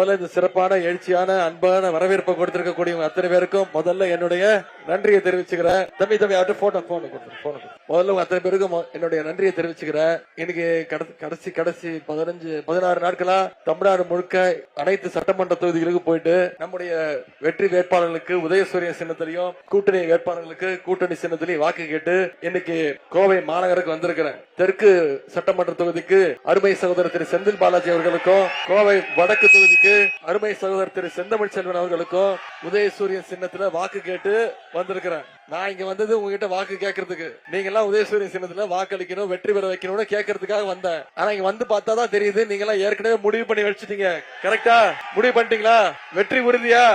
முதல்ல இந்த சிறப்பான எழுச்சியான அன்பான வரவேற்பை கொடுத்திருக்கக்கூடிய அத்தனை பேருக்கும் முதல்ல என்னுடைய நன்றியை தெரிவிச்சுக்கிறேன். தம்பி அவர்கிட்ட போன் முதல்ல அத்தனை பேருக்கும் என்னுடைய நன்றியை தெரிவிச்சுக்கிறேன். இன்னைக்கு கடைசி 16 நாட்களா தமிழ்நாடு முழுக்க அனைத்து சட்டமன்ற தொகுதிகளுக்கு போயிட்டு நம்முடைய வெற்றி வேட்பாளர்களுக்கு உதயசூரிய சின்னத்திலையும் கூட்டணி வேட்பாளர்களுக்கு கூட்டணி சின்னத்திலையும் வாக்கு கேட்டு இன்னைக்கு கோவை மாநகருக்கு வந்திருக்கிறேன். தெற்கு சட்டமன்ற தொகுதிக்கு அருமை சகோதரர் திரு செந்தில் பாலாஜி அவர்களுக்கும், கோவை வடக்கு தொகுதிக்கு அருமை சகோதரர் திரு செந்தமிழ் செல்வன் அவர்களுக்கும் உதயசூரியன் சின்னத்துல வாக்கு கேட்டு வந்திருக்கிறேன். நான் இங்க வந்தது உங்ககிட்ட வாக்கு கேட்கறதுக்கு, நீங்க எல்லாம் உதயசூரியன் சின்னத்துல வாக்களிக்கணும், வெற்றி பெற வைக்கணும்னு கேட்கறதுக்காக வந்தேன். ஆனா இங்க வந்து பார்த்தாதான் தெரியுது நீங்க எல்லாம் ஏற்கனவே முடிவு பண்ணி வச்சுட்டீங்க. கரெக்டா முடிவு பண்ணிட்டீங்களா? வெற்றி உறுதியா?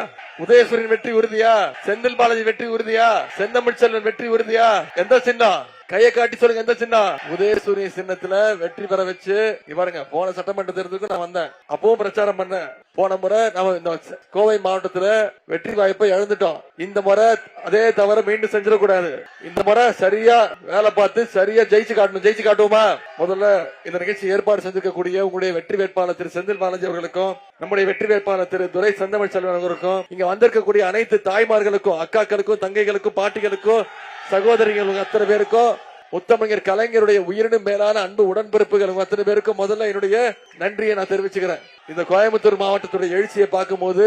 உதயசூரியன் வெற்றி உறுதியா? செந்தில் பாலாஜி வெற்றி உறுதியா? செந்தமிழ் செல்வன் வெற்றி உறுதியா? எந்த சின்னம்? கையை காட்டி சொல்லுங்க, எந்த சின்னம்? உதயசூரிய சின்னத்துல வெற்றி பெற வச்சு பாருங்க. போன சட்டமன்ற தேர்தலுக்கு நான் வந்தேன், அப்பவும் பிரச்சாரம் பண்ணேன். போன முறை நம்ம இந்த கோவை மாவட்டத்துல வெற்றி வாய்ப்பை இழந்துட்டோம். இந்த முறை அதே தவிர மீண்டும் செஞ்சிடக்கூடாது. இந்த முறை சரியா வேலை பார்த்து சரியா ஜெயிச்சு காட்டுவோமா? முதல்ல இந்த நிகழ்ச்சி ஏற்பாடு செஞ்சிருக்கக்கூடிய உங்களுடைய வெற்றி வேட்பாளர் திரு செந்தில் பாலாஜி அவர்களுக்கும், நம்முடைய வெற்றி வேட்பாளர் திரு துரை செந்தமிழ் செல்வன் அவர்களுக்கும், இங்க வந்திருக்கக்கூடிய அனைத்து தாய்மார்களுக்கும், அக்காக்களுக்கும், தங்கைகளுக்கும், பாட்டிகளுக்கும், சகோதரிகள் அத்தனை பேருக்கும், முத்தமிழர் கலைஞருடைய உயிரினும் மேலான அன்பு உடன்பிறப்புகள் அத்தனை பேருக்கும் முதல்ல என்னுடைய நன்றியை நான் தெரிவிச்சுக்கிறேன். இந்த கோயம்புத்தூர் மாவட்டத்துடைய எழுச்சியை பார்க்கும் போது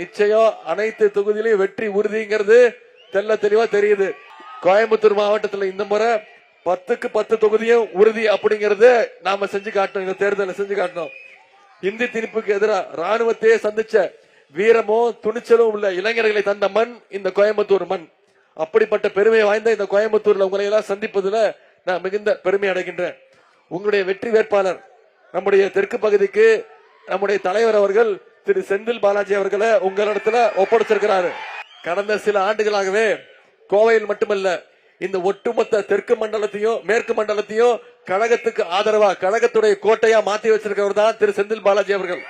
நிச்சயம் அனைத்து தொகுதியிலும் வெற்றி உறுதிங்கிறது தெல்ல தெளிவா தெரியுது. கோயம்புத்தூர் மாவட்டத்தில் இந்த முறை 10க்கு 10 தொகுதியும் உறுதி அப்படிங்கறது நாம செஞ்சு காட்டணும். இந்த தேர்தலை செஞ்சு காட்டணும். இந்தி திணிப்புக்கு எதிராக ராணுவத்தையே சந்திச்ச வீரமும் துணிச்சலும் உள்ள இளைஞர்களை தந்த மண் இந்த கோயம்புத்தூர் மண். அப்படிப்பட்ட பெருமை வாய்ந்த இந்த கோயம்புத்தூர்ல உங்களை எல்லாம் சந்திப்பதுல நான் மிகுந்த பெருமை அடைகின்றேன். உங்களுடைய வெற்றி வேட்பாளர் நம்முடைய தெற்கு பகுதிக்கு நம்முடைய தலைவர் அவர்கள் திரு செந்தில் பாலாஜி அவர்களை உங்களிடத்துல ஒப்படைச்சிருக்கிறாரு. கடந்த சில ஆண்டுகளாகவே கோவையில் மட்டுமல்ல, இந்த ஒட்டுமொத்த தெற்கு மண்டலத்தையும் மேற்கு மண்டலத்தையும் கழகத்துக்கு ஆதரவா கழகத்துடைய கோட்டையா மாத்தி வச்சிருக்கிறவர் தான் திரு செந்தில் பாலாஜி அவர்கள்.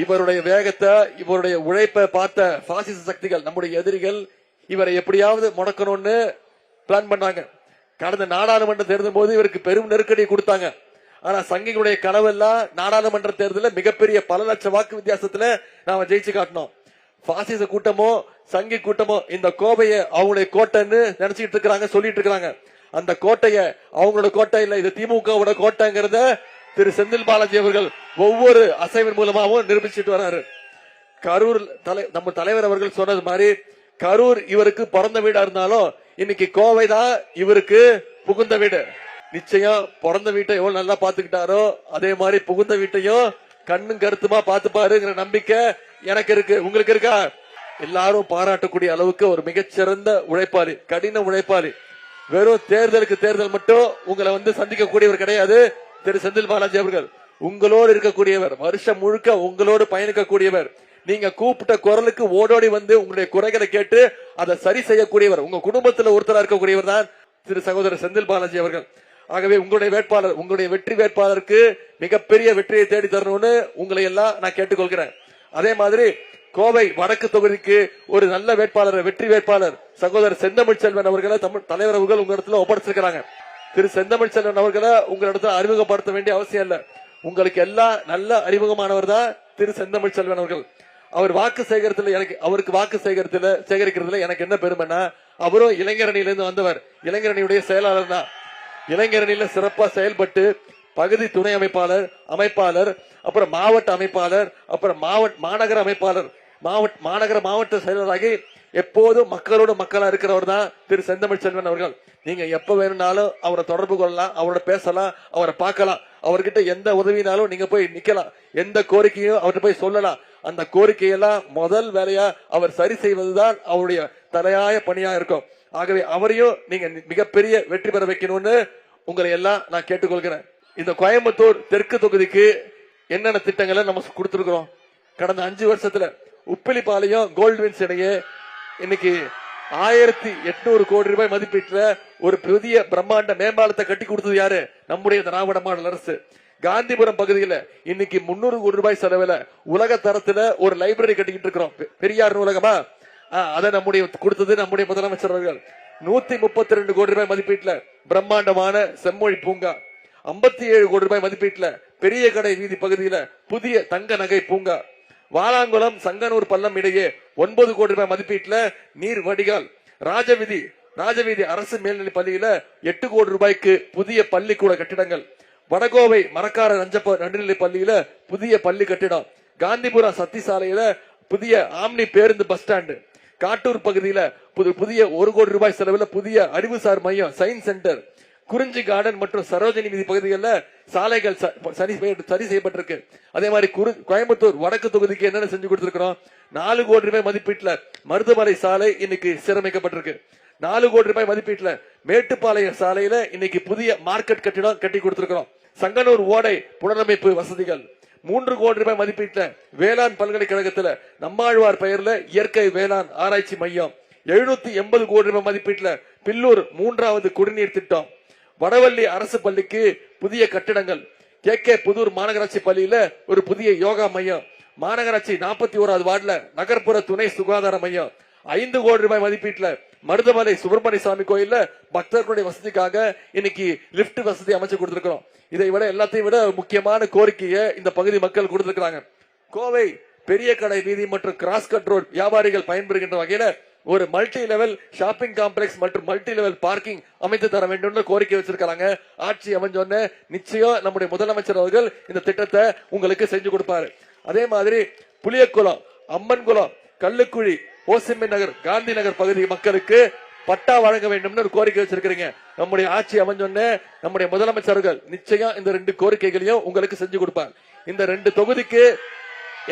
இவருடைய வேகத்தை, இவருடைய உழைப்பை பார்த்த பாசிச சக்திகள், நம்முடைய எதிரிகள் இவரை எப்படியாவது முடக்கணும்னு பிளான் பண்ணாங்க. கடந்த நாடாளுமன்ற தேர்தல் போது இவருக்கு பெரும் நெருக்கடி கொடுத்தாங்க. ஆனா சங்கிகளுடைய கனவெல்லாம் நாடாளுமன்ற தேர்தலில் மிகப்பெரிய பல லட்சம் வாக்கு வித்தியாசத்துல நாம ஜெயிச்சு காட்டணும். பாசிச கூட்டமோ சங்கி கூட்டமோ இந்த கோவையை அவங்களுடைய கோட்டைன்னு நினைச்சிட்டு இருக்காங்க, சொல்லிட்டு இருக்காங்க. அந்த கோட்டைய அவங்களோட கோட்டை இல்ல, இது திமுகவோட கோட்டைங்கிறத திரு செந்தில் பாலாஜி அவர்கள் ஒவ்வொரு அசைவின் மூலமாகவும் நிரூபிச்சுட்டு வராரு. கரூர் நம்ம தலைவர் அவர்கள் சொன்னது மாதிரி கரூர் இவருக்கு பிறந்த வீடா இருந்தாலும் இன்னைக்கு கோவை தான் இவருக்கு புகுந்த வீடு. நிச்சயம் பிறந்த வீட்டை எவ்வளவு நல்லா பாத்துக்கிட்டாரோ அதே மாதிரி புகுந்த வீட்டையும் கண்ணும் கருத்துமா பாத்துப்பாருங்கிற நம்பிக்கை எனக்கு இருக்கு. உங்களுக்கு இருக்கா? எல்லாரும் பாராட்டக்கூடிய அளவுக்கு ஒரு மிகச்சிறந்த உழைப்பாளி, கடின உழைப்பாளி. வெறும் தேர்தலுக்கு தேர்தல் மட்டும் உங்களை வந்து சந்திக்க கூடியவர் கிடையாது திரு செந்தில் பாலாஜி அவர்கள். உங்களோடு இருக்கக்கூடியவர், வருஷம் முழுக்க உங்களோடு பயணிக்க கூடியவர். நீங்க கூப்பிட்ட குரலுக்கு ஓடோடி வந்து உங்களுடைய குறைகளை கேட்டு அதை சரி செய்யக்கூடியவர், உங்க குடும்பத்தில் ஒருத்தரா இருக்கக்கூடியவர் தான் திரு சகோதரர் செந்தில் பாலாஜி அவர்கள். ஆகவே உங்களுடைய வேட்பாளர், உங்களுடைய வெற்றி வேட்பாளருக்கு மிகப்பெரிய வெற்றியை தேடி தரணும்னு உங்களை எல்லாம் நான் கேட்டுக்கொள்கிறேன். அதே மாதிரி கோவை வடக்கு தொகுதிக்கு ஒரு நல்ல வேட்பாளர், வெற்றி வேட்பாளர் சகோதரர் செந்தமிழ் செல்வன் அவர்களை தலைவர் அவர்கள் உங்க இடத்துல ஒப்படைச்சிருக்கிறாங்க. திரு செந்தமிழ் செல்வன் அவர்களை உங்க இடத்துல அறிமுகப்படுத்த வேண்டிய அவசியம் இல்ல. உங்களுக்கு எல்லாம் நல்ல அறிமுகமானவர் தான் திரு செந்தமிழ் செல்வன் அவர்கள். அவர் வாக்கு அவருக்கு வாக்கு சேகரிக்கிறதுல எனக்கு என்ன பெருமைன்னா, அவரும் இளைஞரணியிலிருந்து வந்தவர், இளைஞரணியுடைய செயலாளர் தான். இளைஞரணியில சிறப்பா செயல்பட்டு பகுதி துணை அமைப்பாளர், அப்புறம் மாவட்ட அமைப்பாளர், அப்புறம் மாநகர அமைப்பாளர், மாவட்ட செயலராகி எப்போதும் மக்களோட மக்களா இருக்கிறவர் தான் திரு செந்தமிழ் செல்வன் அவர்கள். நீங்க எப்ப வேணும்னாலும் அவரை தொடர்பு கொள்ளலாம், அவரோட பேசலாம், அவரை பார்க்கலாம். அவர்கிட்ட எந்த உதவினாலும் நீங்க போய் நிக்கலாம், எந்த கோரிக்கையும் அவர்கிட்ட போய் சொல்லலாம். அந்த கோரிக்கையெல்லாம் முதல் வேலையா அவர் சரி செய்வதுதான் அவருடைய தலையாய பணியா இருக்கும். ஆகவே அவரையும் நீங்க மிகப்பெரிய வெற்றி பெற வைக்கணும்னு உங்களை எல்லாம் நான் கேட்டுக்கொள்கிறேன். இந்த கோயம்புத்தூர் தெற்கு தொகுதிக்கு என்னென்ன திட்டங்களை நம்ம கொடுத்திருக்கிறோம்? கடந்த 5 வருஷத்துல உப்பிலிப்பாளையம் கோல்ட்வின்ஸ் இடையே இன்னைக்கு 1800 கோடி ரூபாய் மதிப்பீட்டுல ஒரு புதிய பிரம்மாண்ட மேம்பாலத்தை கட்டி கொடுத்தது யாரு? நம்முடைய திராவிட மாடல் அரசு. காந்திபுரம் பகுதியில் இன்னைக்கு 300 கோடி ரூபாய் செலவுல உலக தரத்துல ஒரு லைப்ரரி கட்டிக்கிட்டு இருக்கிறோம். பெரியார் நூலகமா அதை கொடுத்தது நம்முடைய முதலமைச்சர் அவர்கள். 132 கோடி ரூபாய் மதிப்பீட்டுல பிரம்மாண்டமான செம்மொழி பூங்கா, 57 கோடி ரூபாய் மதிப்பீட்டுல பெரிய கடை வீதி பகுதியில புதிய தங்க நகை பூங்கா, வாலாங்குளம் சங்கனூர் பள்ளம் இடையே 9 கோடி ரூபாய் மதிப்பீட்டுல நீர் வடிகால். ராஜவீதி அரசு மேல்நிலைப் பள்ளியில 8 கோடி ரூபாய்க்கு புதிய பள்ளிக்கூட கட்டிடங்கள். வடகோவை மரக்கார ரஞ்சப்ப நடுநிலை பள்ளியில புதிய பள்ளி கட்டிடம். காந்திபுரம் சத்தி சாலையில புதிய ஆம்னி பேருந்து பஸ் ஸ்டாண்டு. காட்டூர் பகுதியில புதிய 1 கோடி ரூபாய் செலவுல புதிய அறிவுசார் மையம் சயின்ஸ் சென்டர். குறிஞ்சி கார்டன் மற்றும் சரோஜினி வீதி பகுதிகளில் சாலைகள் சரி செய்யப்பட்டிருக்கு. அதே மாதிரி கோயம்புத்தூர் வடக்கு தொகுதிக்கு என்னென்ன செஞ்சு கொடுத்திருக்கிறோம்? 4 கோடி ரூபாய் மதிப்பீட்டுல மருதுமலை சாலை இன்னைக்கு சீரமைக்கப்பட்டிருக்கு. 4 கோடி ரூபாய் மதிப்பீட்டுல மேட்டுப்பாளையம் சாலையில இன்னைக்கு புதிய மார்க்கெட் கட்டிடம் கட்டி கொடுத்திருக்கிறோம். சங்கனூர் ஓடை புனரமைப்பு வசதிகள். 3 கோடி ரூபாய் மதிப்பீட்டுல வேளாண் பல்கலைக்கழகத்துல நம்மாழ்வார் பெயர்ல இயற்கை வேளாண் ஆராய்ச்சி மையம். 780 கோடி ரூபாய் மதிப்பீட்டுல பில்லூர் 3வது குடிநீர் திட்டம். வடவள்ளி அரசு பள்ளிக்கு புதிய கட்டிடங்கள். கே புதூர் மாநகராட்சி பள்ளியில ஒரு புதிய யோகா மையம். மாநகராட்சி 41வது வார்டுல நகர்ப்புற துணை சுகாதார மையம். 5 கோடி ரூபாய் மதிப்பீட்டுல மருதமலை சுப்பிரமணிய சாமி கோயில்ல பக்தர்களுடைய வசதிக்காக இன்னைக்கு லிப்ட் வசதி அமைச்சு கொடுத்திருக்கிறோம். இதை விட எல்லாத்தையும் விட முக்கியமான கோரிக்கையை இந்த பகுதி மக்கள் கொடுத்திருக்கிறாங்க. கோவை பெரிய கடை வீதி மற்றும் கிராஸ் கட் ரோட் வியாபாரிகள் பயன்பெறுகின்ற வகையில ஒரு மல்டி லெவல் ஷாப்பிங் காம்ப்ளெக்ஸ் மற்றும் மல்டி லெவல் பார்க்கிங் அமைத்து தர வேண்டும் கோரிக்கை வச்சிருக்காங்க. ஆட்சி அமைஞ்சோன்னு நிச்சயம் நம்முடைய முதலமைச்சர் அவர்கள் இந்த திட்டத்தை உங்களுக்கு செஞ்சு கொடுப்பாரு. அதே மாதிரி புளியக்குளம், அம்மன்குளம், கல்லுக்குழி, ஓசிமின் நகர், காந்தி நகர் பகுதி மக்களுக்கு பட்டா வழங்க வேண்டும் ஒரு கோரிக்கை வச்சிருக்கீங்க. நம்முடைய ஆட்சி அமைஞ்சோன்னு நம்முடைய முதலமைச்சர்கள் நிச்சயம் இந்த 2 கோரிக்கைகளையும் உங்களுக்கு செஞ்சு கொடுப்பார். இந்த 2 தொகுதிக்கு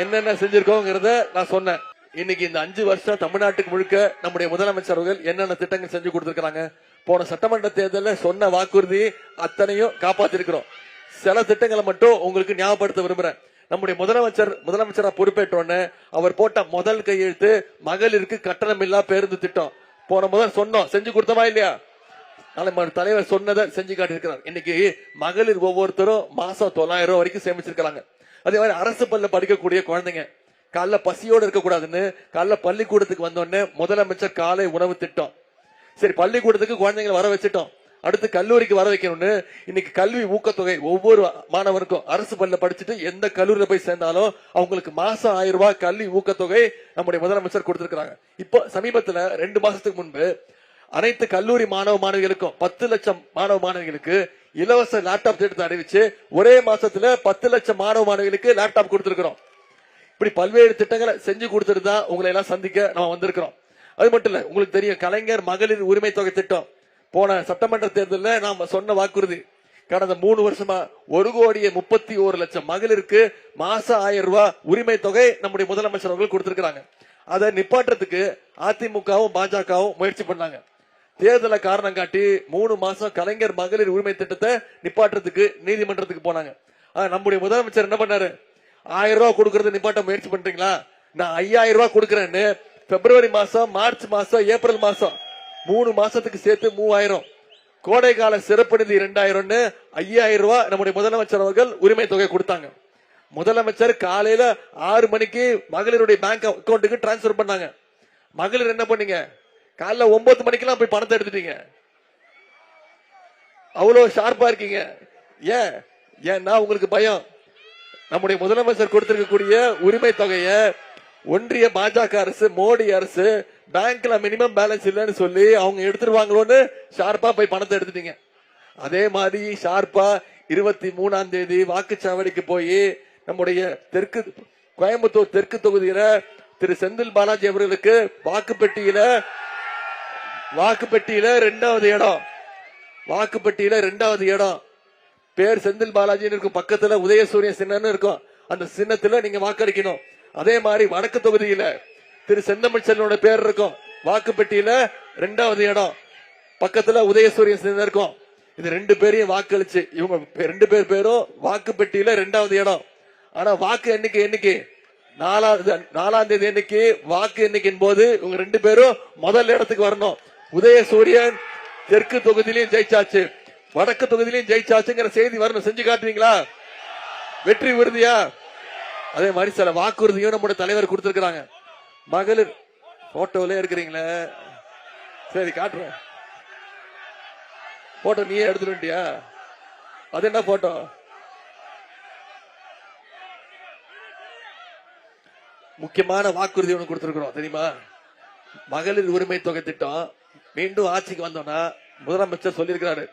என்னென்ன செஞ்சிருக்கோங்கிறத நான் சொன்னேன். இன்னைக்கு இந்த 5 வருஷம் தமிழ்நாட்டுக்கு முழுக்க நம்முடைய முதலமைச்சர்கள் என்னென்ன திட்டங்கள் செஞ்சு கொடுத்திருக்காங்க. போன சட்டமன்ற தேர்தலில் சொன்ன வாக்குறுதி அத்தனையும் காப்பாத்திருக்கிறோம். சில திட்டங்களை மட்டும் உங்களுக்கு ஞாபகப்படுத்த விரும்புறேன். நம்முடைய முதலமைச்சரா பொறுப்பேற்றோன்னு அவர் போட்ட முதல் கையெழுத்து மகளிருக்கு கட்டணம் இல்லா பேருந்து திட்டம். போன முதல் சொன்னோம், செஞ்சு கொடுத்தமா இல்லையா? தலைவர் சொன்னதை செஞ்சு காட்டியிருக்கிறார். இன்னைக்கு மகளிர் ஒவ்வொருத்தரும் மாசம் 900 ரூபாய் வரைக்கும் சேமிச்சிருக்காங்க. அதே மாதிரி அரசு பள்ளியில படிக்கக்கூடிய குழந்தைங்க காலைல பசியோடு இருக்கக்கூடாதுன்னு காலைல பள்ளிக்கூடத்துக்கு வந்தோடனே முதலமைச்சர் காலை உணவு திட்டம். சரி, பள்ளிக்கூடத்துக்கு குழந்தைங்களை வர வச்சுட்டோம், அடுத்து கல்லூரிக்கு வர வைக்கணும்னு இன்னைக்கு கல்வி ஊக்கத்தொகை ஒவ்வொரு மாணவருக்கும் அரசு பள்ளியில படிச்சுட்டு எந்த கல்லூரியில போய் சேர்ந்தாலும் அவங்களுக்கு மாசம் 1000 ரூபாய் கல்வி ஊக்கத்தொகை நம்முடைய முதலமைச்சர் கொடுத்திருக்காங்க. இப்போ சமீபத்துல 2 மாசத்துக்கு முன்பு அனைத்து கல்லூரி மாணவ மாணவிகளுக்கும் 10 லட்சம் மாணவ மாணவிகளுக்கு இலவச லேப்டாப் திட்டத்தை அறிவிச்சு ஒரே மாசத்துல 10 லட்சம் மாணவ மாணவிகளுக்கு லேப்டாப் கொடுத்திருக்கிறோம். இப்படி பல்வேறு திட்டங்களை செஞ்சு கொடுத்துட்டு தான் உங்களை எல்லாம் சந்திக்க நம்ம வந்திருக்கிறோம். அது மட்டும் இல்ல, உங்களுக்கு தெரியும் கலைஞர் மகளிர் உரிமை தொகை திட்டம். போன சட்டமன்ற தேர்தலில் நாம சொன்ன வாக்குறுதி கடந்த 3 வருஷமா 1,31,00,000 மகளிருக்கு மாசம் 1000 ரூபாய் உரிமை தொகை நம்முடைய முதலமைச்சர் அவர்கள் கொடுத்திருக்கிறாங்க. அதை நிப்பாட்டுறதுக்கு அதிமுகவும் பாஜகவும் முயற்சி பண்ணாங்க. தேர்தலை காரணம் காட்டி 3 மாசம் கலைஞர் மகளிர் உரிமை திட்டத்தை நிப்பாட்டுறதுக்கு நீதிமன்றத்துக்கு போனாங்க. நம்முடைய முதலமைச்சர் என்ன பண்ணாரு? 1000 ரூபாய் கொடுக்கறது நிப்பாட்ட முயற்சி பண்றீங்களா? நான் 5000 ரூபாய் கொடுக்கறேன்னு பிப்ரவரி மாசம், மார்ச் மாசம், ஏப்ரல் மாசம் 3 மாசத்துக்கு சேர்த்து 3000, கோடை கால சிறப்பு நிதி 2000, 5000 ரூபாய் நம்முடைய முதலமைச்சர் அவர்கள் உரிமை தொகை கொடுத்தாங்க. முதலமைச்சர் காலையில 6 மணிக்கு மகளிருடைய பேங்க் அக்கௌண்ட்டுக்கு டிரான்ஸ்பர் பண்ணாங்க. மகளிர் என்ன பண்ணீங்க? காலைல 9 மணிக்கெல்லாம் போய் பணத்தை எடுத்துட்டீங்க. அவ்வளவு ஷார்ப்பா இருக்கீங்க. ஏன்னா உங்களுக்கு பயம். நம்முடைய முதலமைச்சர் கொடுத்திருக்கக்கூடிய உரிமை தொகைய ஒன்றிய பாஜக அரசு, மோடி அரசு பேங்க்ல மினிமம் பேலன்ஸ் இல்லைன்னு சொல்லி அவங்க எடுத்துருவாங்களோன்னு ஷார்ப்பா போய் பணத்தை எடுத்துட்டீங்க. அதே மாதிரி ஷார்ப்பா 23ஆம் தேதி வாக்குச்சாவடிக்கு போய் நம்முடைய கோயம்புத்தூர் தெற்கு தொகுதியில திரு செந்தில் பாலாஜி அவர்களுக்கு வாக்குப்பெட்டியில 2வது இடம், வாக்குப்பெட்டியில 2வது இடம், பேர் செந்தில் பாலாஜி இருக்கும், பக்கத்துல உதயசூரிய சின்னம் இருக்கும், அந்த சின்னத்துல நீங்க வாக்களிக்கணும். அதே மாதிரி வடக்கு தொகுதியில திரு செந்தமிழ்ச்செல்வனோட பேர் இருக்கும், வாக்குப்பெட்டியில 2வது இடம், பக்கத்துல உதயசூரிய சின்னம் இருக்கும். இது 2 பேரையும் வாக்களிச்சு இவங்க 2 பேரும் வாக்குப்பெட்டியில 2வது இடம். ஆனா வாக்கு எண்ணிக்கை 4ஆம் தேதி எண்ணிக்கை வாக்கு எண்ணிக்கையின் போது இவங்க 2 பேரும் முதல் இடத்துக்கு வரணும். உதயசூரியன் தெற்கு தொகுதியிலையும் ஜெயிச்சாச்சு, வடக்கு தொகுதியிலையும் ஜெயிச்சாச்சுங்கிற செய்தி வரணும். செஞ்சு காட்டுவீங்களா? வெற்றி உறுதியா? அதே மாதிரி சில வாக்குறுதியும் நம்முடைய தலைவர் கொடுத்திருக்கிறாங்க. மகளிர் போட்டோல இருக்கிறீங்களே, சரி காட்டுறேன். போட்டோ நீயே எடுத்துட்டியா? அது என்ன போட்டோ? முக்கியமான வாக்குறுதி ஒன்று கொடுத்திருக்கிறோம் தெரியுமா? மகளிர் உரிமை தொகை திட்டம். மீண்டும் ஆட்சிக்கு வந்தோம்னா முதலமைச்சர் சொல்லியிருக்கிறாரு,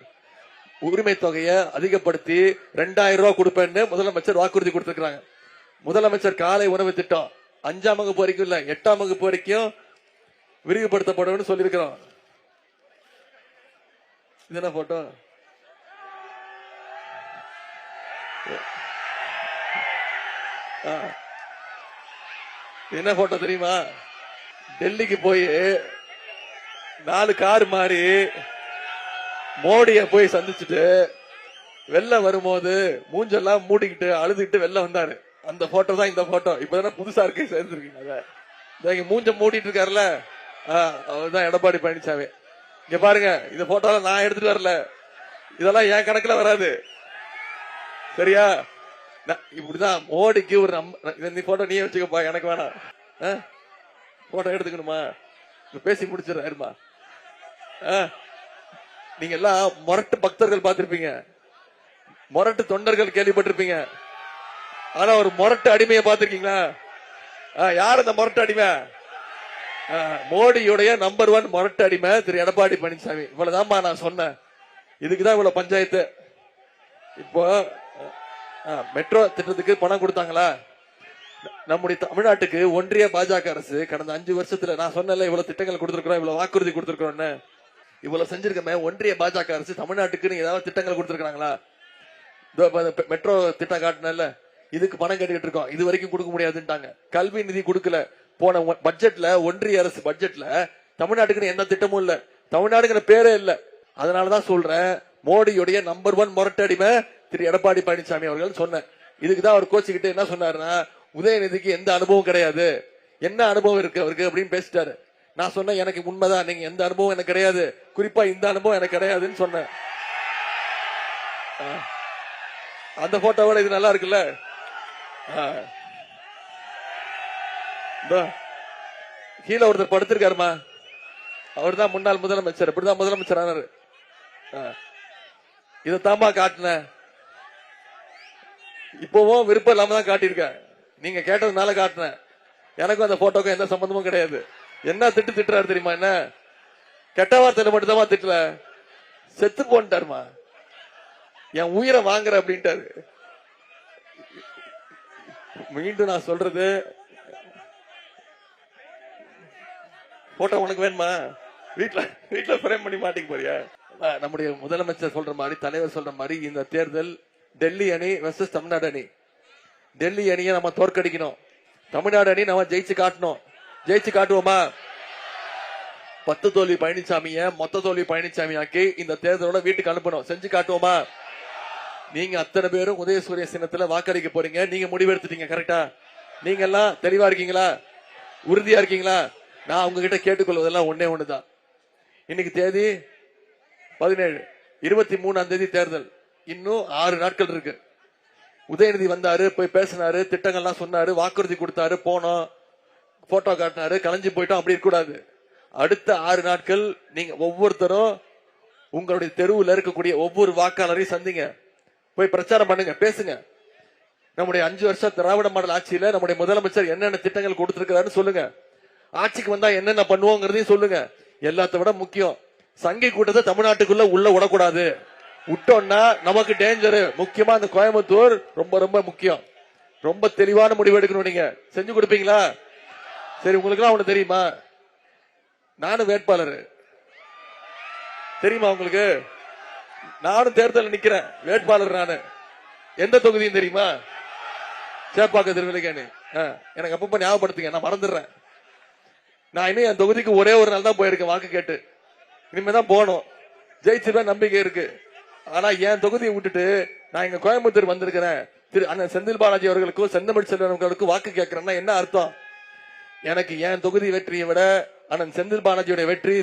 உரிமை தொகையை அதிகப்படுத்தி 2000 ரூபாய் கொடுப்பேன்னு முதலமைச்சர் வாக்குறுதி கொடுத்திருக்காங்க. முதலமைச்சர் காலை உணவு திட்டம் 5ஆம் வகுப்பு வரைக்கும் இல்ல 8ஆம் வகுப்பு வரைக்கும் விரிவுபடுத்தப்படும் சொல்லியிருக்கிறோம். இது என்ன போட்டோ? என்ன போட்டோ தெரியுமா? டெல்லிக்கு போய் 4 கார் மாறி மோடிய போய் சந்திச்சுட்டு வெள்ள வரும்போது மூஞ்செல்லாம் மூடிக்கிட்டு அழுதுகிட்டு வெளில வந்தாரு. அந்த போட்டோ தான் இந்த போட்டோ. இப்பதான் புதுசா இருக்கு, சேர்ந்துருக்கீங்க. மூஞ்ச மூடிட்டு இருக்காருல்ல, அவர்தான் எடப்பாடி பழனிசாமி. இங்க பாருங்க, இந்த போட்டோ நான் எடுத்துட்டு வரல, இதெல்லாம் என் கணக்குல வராது, சரியா? இப்படிதான் மோடிக்கு ஒரு போட்டோ நீயே வச்சுக்கப்பா, எனக்கு வேணாம். போட்டோ எடுத்துக்கணுமா? பேசி முடிச்சிடறா. நீங்க எல்லாம் மொரட்டு பக்தர்கள் பார்த்திருப்பீங்க, மொரட்டு தொண்டர்கள் கேள்விப்பட்டிருப்பீங்க. ஆனா ஒரு மொரட்டு அடிமையை பார்த்திருக்கீங்களா? யார் அந்த மொரட்டு அடிமை? மோடியுடைய நம்பர் 1 மொரட்டு அடிமை திரு எடப்பாடி பழனிசாமி. இவ்வளவுதான்மா நான் சொன்னேன். இதுக்குதான் இவ்வளவு பஞ்சாயத்து. இப்போ மெட்ரோ திட்டத்துக்கு பணம் கொடுத்தாங்களா? நம்முடைய தமிழ்நாட்டுக்கு ஒன்றிய பாஜக அரசு கடந்த 5 வருஷத்துல நான் சொன்னல இவ்வளவு திட்டங்கள் கொடுத்திருக்கிறோம், இவ்வளவு வாக்குறுதி கொடுத்திருக்கிறோம், இவ்வளவு செஞ்சிருக்கமே. ஒன்றிய பாஜக அரசு தமிழ்நாட்டுக்கு நீங்க ஏதாவது திட்டங்கள் கொடுத்திருக்காங்களா? மெட்ரோ திட்டம் காட்டினல, இதுக்கு பணம் கட்டிட்டு இருக்கோம், இது வரைக்கும் கொடுக்க முடியாதுன்ட்டாங்க. கல்வி நிதி கொடுக்கல. போன பட்ஜெட்ல, ஒன்றிய அரசு பட்ஜெட்ல தமிழ்நாட்டுக்கு எந்த திட்டமும் இல்ல, தமிழ்நாடுங்கிற பேரே இல்ல. அதனாலதான் சொல்றேன், மோடியுடைய நம்பர் 1 மொரட்டு அடிமை திரு எடப்பாடி பழனிசாமி அவர்கள் சொன்னேன். இதுக்குதான் அவர் கோச்சுக்கிட்டு என்ன சொன்னாருன்னா, உதயநிதிக்கு எந்த அனுபவம் கிடையாது, என்ன அனுபவம் இருக்கு அவருக்கு அப்படின்னு பேசிட்டாரு. நான் சொன்னேன், எனக்கு உண்மைதான், நீங்க எந்த அனுபவம் எனக்கு கிடையாது, குறிப்பா இந்த அனுபவம் எனக்கு கிடையாதுன்னு சொன்னேன். அந்த போட்டோவோட இது நல்லா இருக்குல்ல? கீழே ஒருத்தர் படுத்திருக்காருமா, அவர் தான் முன்னாள் முதலமைச்சர். இப்படிதான் முதலமைச்சர் ஆனாரு. இதைத்தாமா காட்டின. இப்பவும் விருப்பம் இல்லாம தான் காட்டியிருக்கேன், நீங்க கேட்டதுனால காட்டினேன். எனக்கும் அந்த போட்டோக்கும் எந்த சம்பந்தமும் கிடையாது. என்ன திட்டுறாரு தெரியுமா? என்ன கெட்ட வார்த்தையில மட்டும் தான் திட்டல, செத்து போன்ட்டாருமா, என் உயிரை வாங்குற அப்படின்ட்டாரு. மீண்டும் நான் சொல்றது, போட்டோ உனக்கு வேணுமா? வீட்டுல பிரேம் பண்ணி மாட்டிக்க போறியா? நம்முடைய முதலமைச்சர் சொல்ற மாதிரி, தலைவர் சொல்ற மாதிரி, இந்த தேர்தல் டெல்லி அணி வெர்சஸ் தமிழ்நாடு அணி. டெல்லி அணியை நம்ம தோற்கடிக்கணும், தமிழ்நாடு அணி நம்ம ஜெயிச்சு காட்டணும். ஜெயிச்சு காட்டுவோமா? 10 தோல்வி பழனிசாமிய மொத்த தோல்வி பழனிசாமி ஆக்கி இந்த தேர்தலோட வீட்டுக்கு அனுப்பணும். செஞ்சு காட்டுவோமா? நீங்க அத்தனை பேரும் உதயசூரிய சின்னத்துல வாக்களிக்க போறீங்க. நீங்க முடிவெடுத்துட்டீங்க, கரெக்டா? நீங்க எல்லாம் தெளிவா இருக்கீங்களா? உறுதியா இருக்கீங்களா? நான் உங்ககிட்ட கேட்டுக்கொள்வதெல்லாம் ஒன்னே ஒண்ணுதான். இன்னைக்கு தேதி 17, 23ஆம் தேதி தேர்தல். இன்னும் 6 நாட்கள் இருக்கு. உதயநிதி வந்தாரு, போய் பேசினாரு, திட்டங்கள்லாம் சொன்னாரு, வாக்குறுதி கொடுத்தாரு, போனோம், போட்டோ காட்டினாரு, கலைஞ்சு போயிட்டோம். அப்படி இருக்கக்கூடாது. அடுத்த 6 நாட்கள் நீங்க ஒவ்வொருத்தரும் உங்களுடைய தெருவில் இருக்கக்கூடிய ஒவ்வொரு வாக்காளரையும் சந்திங்க, போய் பிரச்சாரம் பண்ணுங்க, பேசுங்க. நம்முடைய 5 வருஷம் திராவிட மாடல் ஆட்சியில நம்முடைய முதலமைச்சர் என்னென்ன திட்டங்கள் கொடுத்திருக்கிறாரு சொல்லுங்க. ஆட்சிக்கு வந்தா என்னென்ன பண்ணுவோங்கிறதையும் சொல்லுங்க. எல்லாத்த விட முக்கியம், சங்கி கூட்டத்தை தமிழ்நாட்டுக்குள்ள உள்ள விடக்கூடாது. விட்டோம்னா நமக்கு டேஞ்சர். முக்கியமா இந்த கோயம்புத்தூர் ரொம்ப ரொம்ப முக்கியம். ரொம்ப தெளிவான முடிவு எடுக்கணும். நீங்க செஞ்சு கொடுப்பீங்களா? சரி, உங்களுக்கு எல்லாம் ஒண்ணு தெரியுமா? நானும் வேட்பாளர், தெரியுமா உங்களுக்கு? நானும் தேர்தல் நிக்கிறேன், வேட்பாளர் நானு. எந்த தொகுதியும் தெரியுமா? சேப்பாக்க திருவில்லிக்கேணி. எனக்கு அப்பப்ப ஞாபகப்படுத்துங்க, நான் மறந்துடுறேன். நான் இன்னும் என் தொகுதிக்கு ஒரே ஒரு நாள் தான் போயிருக்கேன் வாக்கு கேட்டு. இனிமேதான் போகணும். ஜெயிச்சிருவேன் நம்பிக்கை இருக்கு. ஆனா என் தொகுதியை விட்டுட்டு நான் இங்க கோயம்புத்தூர் வந்திருக்கிறேன். திரு அண்ணன் செந்தில் பாலாஜி அவர்களுக்கும் செந்தமிழ் செல்வர்களுக்கும் வாக்கு கேட்கிறேன்னா என்ன அர்த்தம்? எனக்கு என் தொகுதி வெற்றியை விட அண்ணன் செந்தில் பாலாஜியுடைய வெற்றி,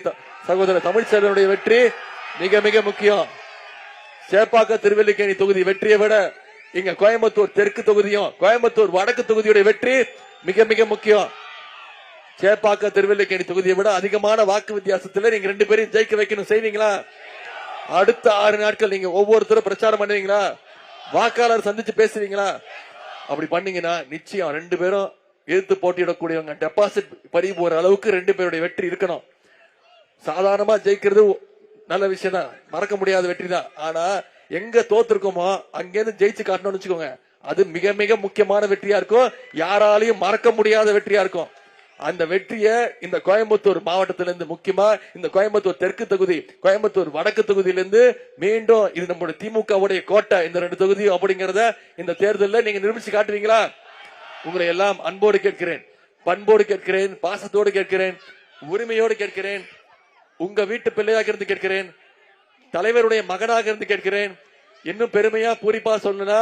சகோதரர் தமிழ்ச்செல்வனுடைய வெற்றி மிக மிக முக்கியம். சேப்பாக்க திருவல்லிக்கேணி தொகுதி வெற்றியை விட இங்க கோயம்புத்தூர் தெற்கு தொகுதியும் கோயம்புத்தூர் வடக்கு தொகுதியுடைய வெற்றி மிக மிக முக்கியம். சேப்பாக்க திருவல்லிக்கேணி தொகுதியை விட அதிகமான வாக்கு வித்தியாசத்துல நீங்க 2 பேரையும் ஜெயிக்க வைக்கணும். செய்வீங்களா? அடுத்த 6 நாட்கள் நீங்க ஒவ்வொருத்தரும் பிரச்சாரம் பண்ணுவீங்களா? வாக்காளர் சந்திச்சு பேசுவீங்களா? அப்படி பண்ணீங்கன்னா நிச்சயம் 2 பேரும் எதிர்த்து போட்டியிடக்கூடியவங்க டெபாசிட் பறி போற அளவுக்கு 2 பேருடைய வெற்றி இருக்கணும். சாதாரணமா ஜெயிக்கிறது நல்ல விஷயம் தான், மறக்க முடியாத வெற்றி தான். ஆனா எங்க தோத்துருக்கோமோ அங்கிருந்து ஜெயிச்சு காட்டணும்னு வச்சுக்கோங்க, அது மிக மிக முக்கியமான வெற்றியா இருக்கும், யாராலையும் மறக்க முடியாத வெற்றியா இருக்கும். அந்த வெற்றியை இந்த கோயம்புத்தூர் மாவட்டத்திலிருந்து, முக்கியமா இந்த கோயம்புத்தூர் தெற்கு தொகுதி, கோயம்புத்தூர் வடக்கு தொகுதியிலிருந்து மீண்டும் இது நம்முடைய திமுகவுடைய கோட்டை இந்த 2 தொகுதி அப்படிங்கறத இந்த தேர்தலில் நீங்க நிரூபிச்சு காட்டுவீங்களா? உங்களை எல்லாம் அன்போடு கேட்கிறேன், பண்போடு கேட்கிறேன், பாசத்தோடு கேட்கிறேன், உரிமையோடு கேட்கிறேன், உங்க வீட்டு பிள்ளையாக இருந்து கேட்கிறேன், தலைவருடைய மகனாக இருந்து கேட்கிறேன், இன்னும் பெருமையா பூரிப்பா சொல்லணும்னா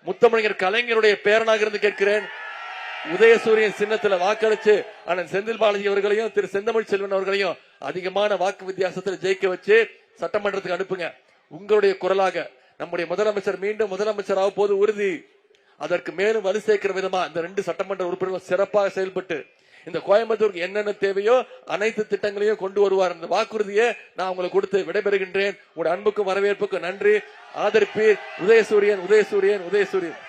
முத்தமிழர் கலைஞருடைய பேரனாக இருந்து கேட்கிறேன். உதயசூரியன் சின்னத்துல வாக்களிச்சு அண்ணன் செந்தில் பாலாஜி அவர்களையும் திரு செந்தமிழ் செல்வன் அவர்களையும் அதிகமான வாக்கு வித்தியாசத்தில் ஜெயிக்க வச்சு சட்டமன்றத்துக்கு அனுப்புங்க. உங்களுடைய குரலாக நம்முடைய முதலமைச்சர் மீண்டும் முதலமைச்சர் ஆக போது உறுதி. அதற்கு மேலும் வலு சேர்க்கிற விதமா இந்த 2 சட்டமன்ற உறுப்பினர்கள் சிறப்பாக செயல்பட்டு இந்த கோயம்புத்தூருக்கு என்னென்ன தேவையோ அனைத்து திட்டங்களையும் கொண்டு வருவார். அந்த வாக்குறுதியை நான் உங்களுக்கு கொடுத்து விடைபெறுகின்றேன். உங்களுடைய அன்புக்கும் வரவேற்புக்கும் நன்றி. ஆதரிப்பீர். உதயசூரியன், உதயசூரியன், உதயசூரியன்.